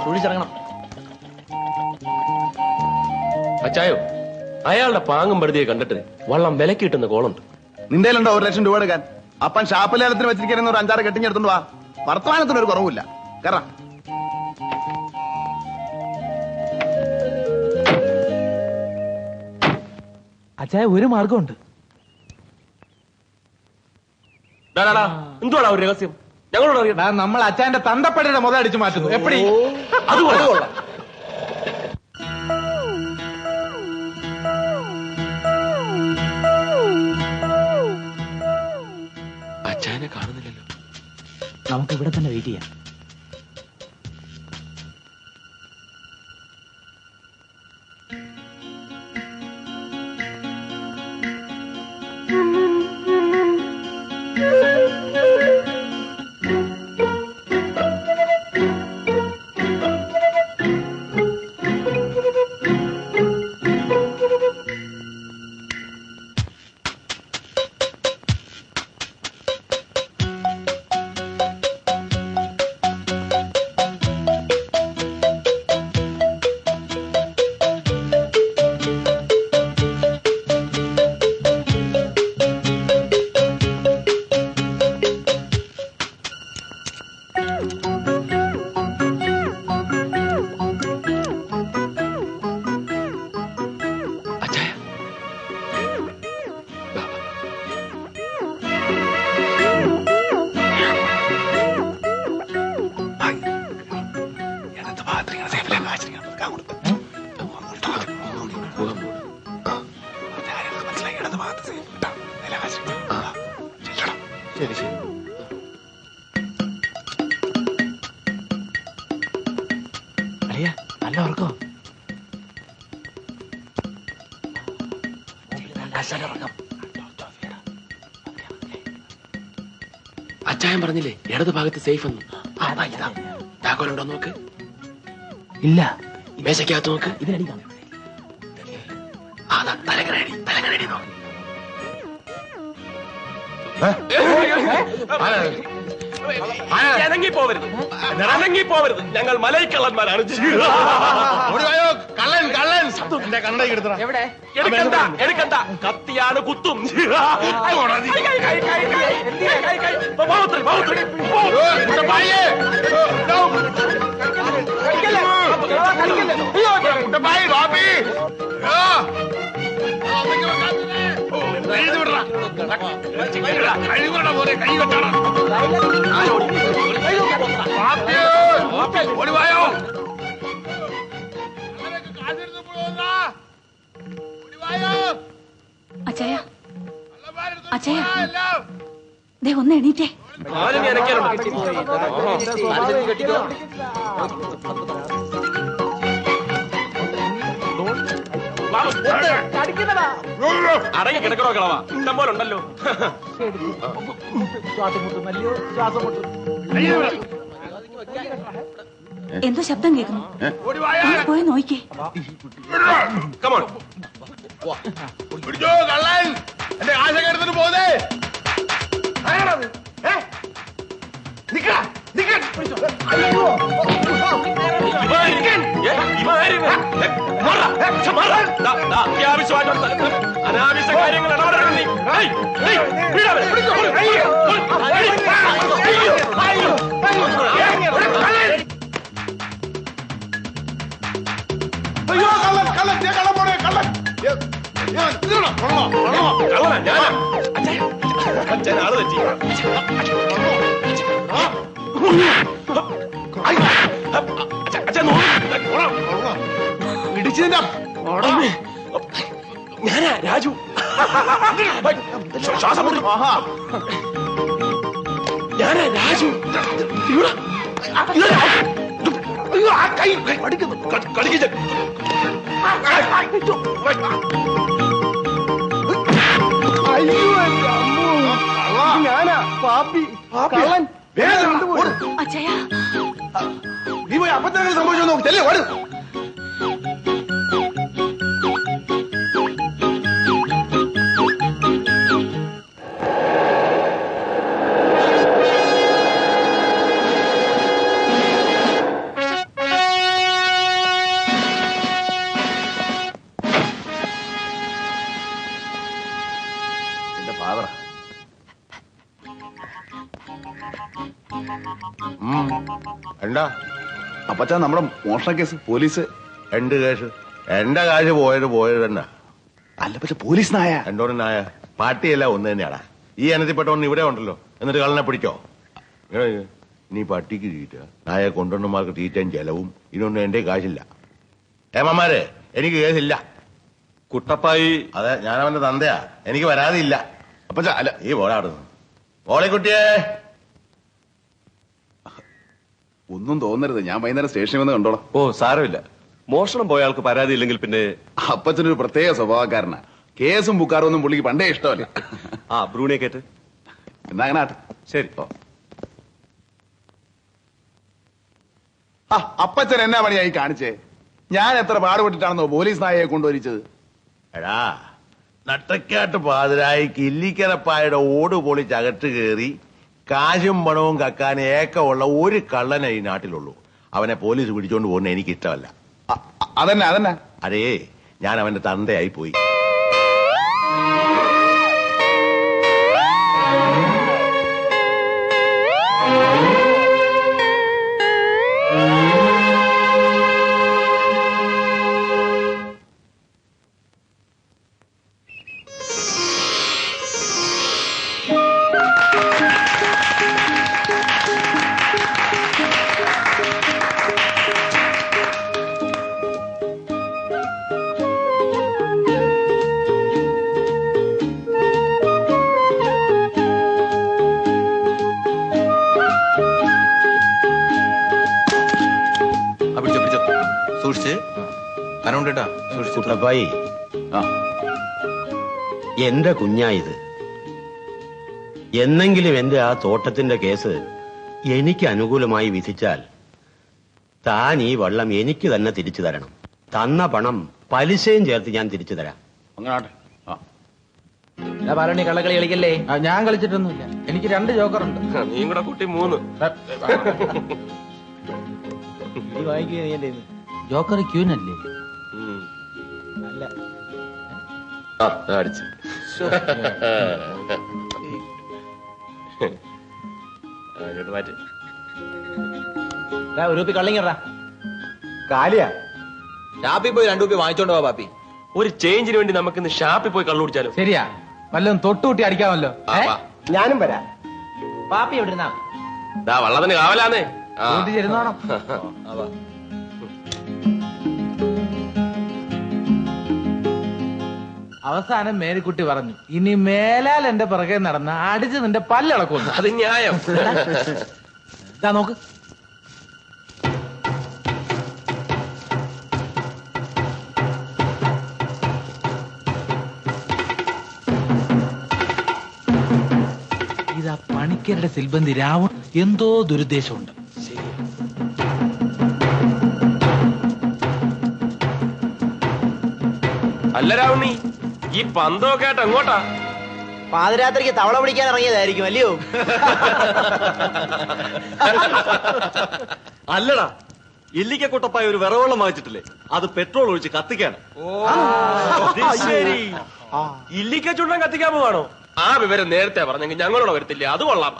സൂക്ഷിച്ചിറങ്ങണം. അച്ചായോ, അയാളുടെ പാങ്ങും പടുതിയെ കണ്ടിട്ട് വള്ളം വിലക്ക് കിട്ടുന്ന കോളുണ്ട്. നിന്റെ 1,00,000 രൂപ എടുക്കാൻ അപ്പൻ ഷാപ്പിലേലത്തിന് വെച്ചിരിക്കുന്ന ഒരു 5-6 കെട്ടിഞ്ഞെടുത്തോണ്ട് വാ. വർത്തമാനത്തിന് ഒരു കുറവില്ല. കയറാം. അച്ചായ, ഒരു മാർഗമുണ്ട്. എന്തുവാടാ ഒരു രഹസ്യം? ഞങ്ങളോട് അറിയാം. നമ്മൾ അച്ചായന്റെ തന്തപ്പടിയുടെ മുത അടിച്ചു മാറ്റുന്നു. എപ്പടി? അത് കൊള്ളാം. അച്ചായനെ കാണുന്നില്ലല്ലോ. നമുക്ക് ഇവിടെ തന്നെ വെയിറ്റ് ചെയ്യാം. ശരി ശരി. അളിയ, നല്ല ഉറക്കോ? അച്ചായൻ പറഞ്ഞില്ലേ ഇടത് ഭാഗത്ത് സേഫ് എന്ന്. താക്കോലുണ്ടോ നോക്ക്. ഇല്ല. മേശക്കകത്ത് നോക്ക്. ഇതിനടിക്കാം. തലങ്ങനടി നോക്ക്. അനങ്ങിപ്പോവരുത്. ഞങ്ങൾ മലയിക്കള്ളന്മാരാണ്. എടുക്കണ്ട. കത്തിയാണ് കുത്തും. അച്ഛയ, ദേ ഒന്ന് എണീറ്റേ. അടങ്ങി കിടക്കണോ കളവാ? ഇഷ്ടം പോലെ ഉണ്ടല്ലോ. എന്തോ ശബ്ദം കേൾക്കുന്നു. പോയി നോക്കിക്കേ. എന്റെ ആശകെടുത്തിട്ട് പോതേ. അനാവശ്യ കാര്യങ്ങൾ ആള് തെറ്റി. ഇടിച്ചതിന്റെ ഞാനാ രാജു. ശ്വാസം മുട്ടും. ഞാനാ രാജു. കടിക്കിച്ച ഞാനാ പാപ്പി കള്ളൻ. അച്ഛയ, നീ പോയി അപ്പത്തന്നെ സംഭവിച്ചോ നോക്ക്. ചെല്ലേ ഓട്. എന്താ അപ്പച്ച നമ്മുടെ മോഷണ കേസ് പോലീസ് എന്ത് കേസ്? എന്റെ കാശ് പോയത് തന്നെ. അല്ല പക്ഷെ പോലീസ് നായ എന്തോരം നായ? പാർട്ടിയല്ല ഒന്ന് തന്നെയാടാ. ഈ ഇനത്തിൽപ്പെട്ടവൻ ഇവിടെ ഉണ്ടല്ലോ, എന്നിട്ട് കള്ളനെ പിടിച്ചോ? നീ പട്ടിക്ക് തീറ്റ, നായ കൊണ്ടുവന്നമാർക്ക് തീറ്റയും ചെലവും, ഇതൊന്നും എന്റെ കാശില്ല. ഏമാരെ എനിക്ക് കേസില്ല. കുട്ടപ്പായി. അതെ, ഞാൻ അവന്റെ തന്തയാ, എനിക്ക് വരാതില്ല. അപ്പച്ച അല്ല ഈ പോടാടുന്നു. ഓളിക്കുട്ടിയേ, ഒന്നും തോന്നരുത്, ഞാൻ വൈകുന്നേരം സ്റ്റേഷനിൽ വന്ന് കണ്ടോളാം. ഓ സാരമില്ല. മോഷണം പോയ ആൾക്ക് പരാതി ഇല്ലെങ്കിൽ പിന്നെ അപ്പച്ചനൊരു പ്രത്യേക സ്വഭാവക്കാരനാ. കേസും ബുക്കാറും ഒന്നും പുള്ളിക്ക് പണ്ടേ ഇഷ്ടമല്ല. ആ ബ്രൂണിയെ കേട്ട്. എന്നാ അങ്ങനെ ആട്ടെ. ശരി. അപ്പച്ചൻ എന്നാ പണിയായി കാണിച്ചേ? ഞാൻ എത്ര പാടുപെട്ടിട്ടാണെന്നോ പോലീസ് നായയെ കൊണ്ടുവരിച്ചത്. എടാ, നട്ടക്കാട്ട് പാതിരായി കില്ലിക്കരപ്പായുടെ ഓട് പൊളിച്ചകത്ത് കയറി കാശും പണവും കക്കാൻ ഏക്കമുള്ള ഒരു കള്ളനെ ഈ നാട്ടിലുള്ളൂ. അവനെ പോലീസ് പിടിച്ചോണ്ട് പോകുന്ന എനിക്ക് ഇഷ്ടമല്ല. അതന്നെ അതേ, ഞാൻ അവന്റെ തന്തയായി പോയി. സൂക്ഷിച്ച് കനമുണ്ടേട്ടാ. കുട്ടപ്പായി, എന്റെ കുഞ്ഞായത്. എന്നെങ്കിലും എന്റെ ആ തോട്ടത്തിന്റെ കേസ് എനിക്ക് അനുകൂലമായി വിധിച്ചാൽ താൻ ഈ വള്ളം എനിക്ക് തന്നെ തിരിച്ചു തരണം. തന്ന പണം പലിശയും ചേർത്ത് ഞാൻ തിരിച്ചു തരാം. അങ്ങനെ ആട്ടെ. പാലണി കള്ളക്കളി കളിക്കല്ലേ? ഞാൻ കളിച്ചിട്ടൊന്നുമില്ല, എനിക്ക് 2 ജോക്കറുണ്ട്. നീ കൂടെ കുട്ടി 3. നീ വാങ്ങിക്കുക. ജോക്കർ ക്യൂനല്ലേ? അല്ല, അടിച്ചു. മാറ്റി ഒരു കുപ്പി കള്ളിങ്ങടാ. കാലിയാ ഷാപ്പിൽ പോയി 2 കുപ്പി വാങ്ങിച്ചോണ്ട് പോവാ പാപ്പി. ഒരു ചേഞ്ചിന് വേണ്ടി നമുക്ക് ഇന്ന് ഷാപ്പിൽ പോയി കള്ളു കുടിച്ചാലോ? ശരിയാ, വല്ലതും തൊട്ടുകൂട്ടി അടിക്കാമല്ലോ. ഞാനും വരാം. പാപ്പി എവിടെ ഇരുന്നാ? വള്ളത്തിന് കാവലാന്നേ. ചെരുന്നോണം. അവസാനം മേരിക്കുട്ടി പറഞ്ഞു, ഇനി മേലാൽ എന്റെ പിറകെ നടന്ന അടിച്ച് നിന്റെ പല്ലളക്കുന്നു. അത് ന്യായം. ഇതാ നോക്ക്. ഇതാ പണിക്കരുടെ സിൽബന്തി രാവൺ എന്തോ ദുരുദ്ദേശമുണ്ട്. അല്ല രാവണി, ഈ പന്തമൊക്കെ ആയിട്ട് എങ്ങോട്ടാ? പാതിരാത്രിക്ക് തവള പിടിക്കാൻ ഇറങ്ങിയതായിരിക്കും അല്ലയോ? അല്ലടാ, ഇല്ലിക്ക കുട്ടപ്പായ ഒരു വിറവെള്ളം വാങ്ങിച്ചിട്ടില്ലേ, അത് പെട്രോൾ ഒഴിച്ച് കത്തിക്കാണ്. ശരി, ഇല്ലിക്ക ചുണ്ടൻ കത്തിക്കാൻ പോവാണോ? ആ വിവരം നേരത്തെ പറഞ്ഞെങ്കിൽ ഞങ്ങളോട് വരത്തില്ല. അത് കൊള്ളാം.